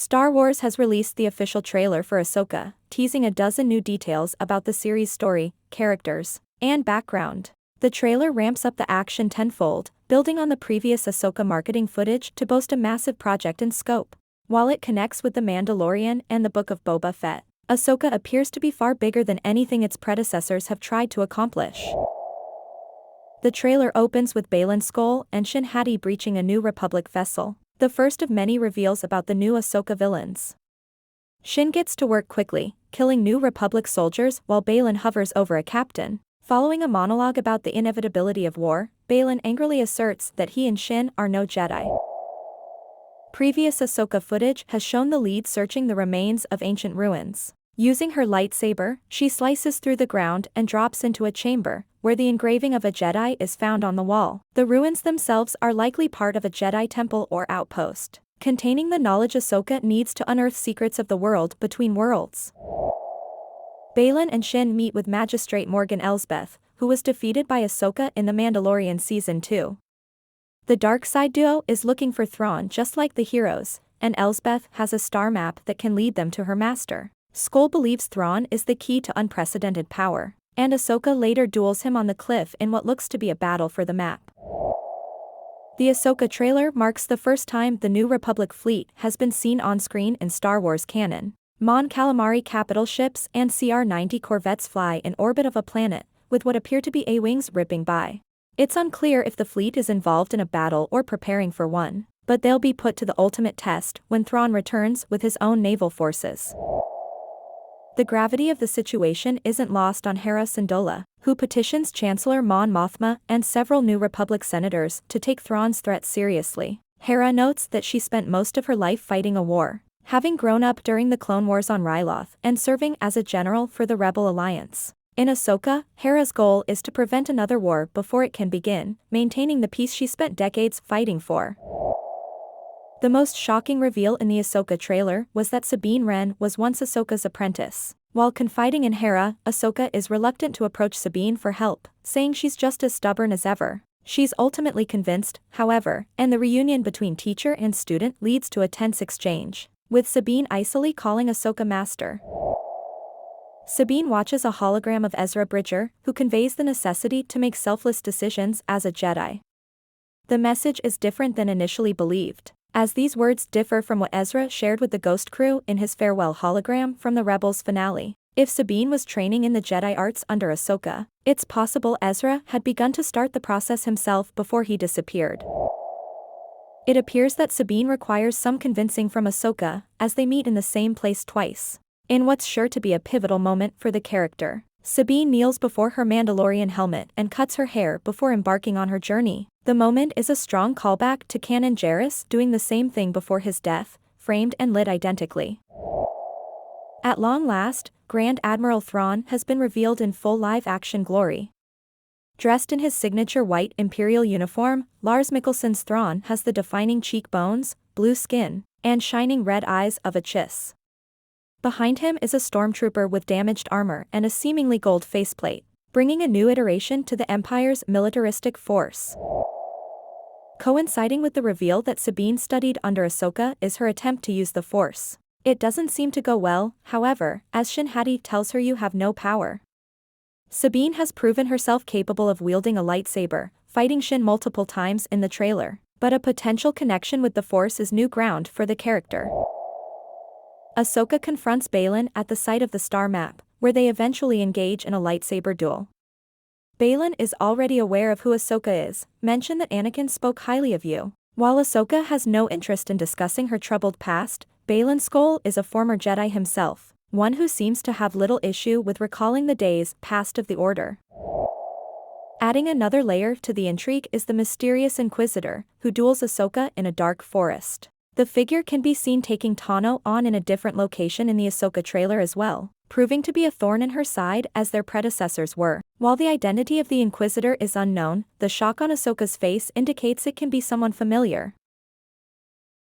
Star Wars has released the official trailer for Ahsoka, teasing a dozen new details about the series' story, characters, and background. The trailer ramps up the action tenfold, building on the previous Ahsoka marketing footage to boast a massive project in scope. While it connects with The Mandalorian and the Book of Boba Fett, Ahsoka appears to be far bigger than anything its predecessors have tried to accomplish. The trailer opens with Balin's skull and Shin Hati breaching a New Republic vessel, the first of many reveals about the new Ahsoka villains. Shin gets to work quickly, killing New Republic soldiers while Balin hovers over a captain. Following a monologue about the inevitability of war, Balin angrily asserts that he and Shin are no Jedi. Previous Ahsoka footage has shown the lead searching the remains of ancient ruins. Using her lightsaber, she slices through the ground and drops into a chamber, where the engraving of a Jedi is found on the wall. The ruins themselves are likely part of a Jedi temple or outpost, containing the knowledge Ahsoka needs to unearth secrets of the world between worlds. Balin and Shin meet with Magistrate Morgan Elsbeth, who was defeated by Ahsoka in The Mandalorian Season 2. The dark side duo is looking for Thrawn just like the heroes, and Elsbeth has a star map that can lead them to her master. Skoll believes Thrawn is the key to unprecedented power, and Ahsoka later duels him on the cliff in what looks to be a battle for the map. The Ahsoka trailer marks the first time the New Republic fleet has been seen on screen in Star Wars canon. Mon Calamari capital ships and CR-90 corvettes fly in orbit of a planet, with what appear to be A-wings ripping by. It's unclear if the fleet is involved in a battle or preparing for one, but they'll be put to the ultimate test when Thrawn returns with his own naval forces. The gravity of the situation isn't lost on Hera Syndulla, who petitions Chancellor Mon Mothma and several New Republic senators to take Thrawn's threat seriously. Hera notes that she spent most of her life fighting a war, having grown up during the Clone Wars on Ryloth and serving as a general for the Rebel Alliance. In Ahsoka, Hera's goal is to prevent another war before it can begin, maintaining the peace she spent decades fighting for. The most shocking reveal in the Ahsoka trailer was that Sabine Wren was once Ahsoka's apprentice. While confiding in Hera, Ahsoka is reluctant to approach Sabine for help, saying she's just as stubborn as ever. She's ultimately convinced, however, and the reunion between teacher and student leads to a tense exchange, with Sabine icily calling Ahsoka master. Sabine watches a hologram of Ezra Bridger, who conveys the necessity to make selfless decisions as a Jedi. The message is different than initially believed, as these words differ from what Ezra shared with the Ghost crew in his farewell hologram from the Rebels finale. If Sabine was training in the Jedi arts under Ahsoka, it's possible Ezra had begun to start the process himself before he disappeared. It appears that Sabine requires some convincing from Ahsoka, as they meet in the same place twice. In what's sure to be a pivotal moment for the character, Sabine kneels before her Mandalorian helmet and cuts her hair before embarking on her journey. The moment is a strong callback to Kanan Jarrus doing the same thing before his death, framed and lit identically. At long last, Grand Admiral Thrawn has been revealed in full live-action glory. Dressed in his signature white Imperial uniform, Lars Mikkelsen's Thrawn has the defining cheekbones, blue skin, and shining red eyes of a chiss. Behind him is a stormtrooper with damaged armor and a seemingly gold faceplate, bringing a new iteration to the Empire's militaristic force. Coinciding with the reveal that Sabine studied under Ahsoka is her attempt to use the Force. It doesn't seem to go well, however, as Shin Hati tells her you have no power. Sabine has proven herself capable of wielding a lightsaber, fighting Shin multiple times in the trailer, but a potential connection with the Force is new ground for the character. Ahsoka confronts Balin at the site of the star map, where they eventually engage in a lightsaber duel. Balin is already aware of who Ahsoka is, mention that Anakin spoke highly of you. While Ahsoka has no interest in discussing her troubled past, Balin Skoll is a former Jedi himself, one who seems to have little issue with recalling the days past of the Order. Adding another layer to the intrigue is the mysterious Inquisitor, who duels Ahsoka in a dark forest. The figure can be seen taking Tano on in a different location in the Ahsoka trailer as well, proving to be a thorn in her side as their predecessors were. While the identity of the Inquisitor is unknown, the shock on Ahsoka's face indicates it can be someone familiar.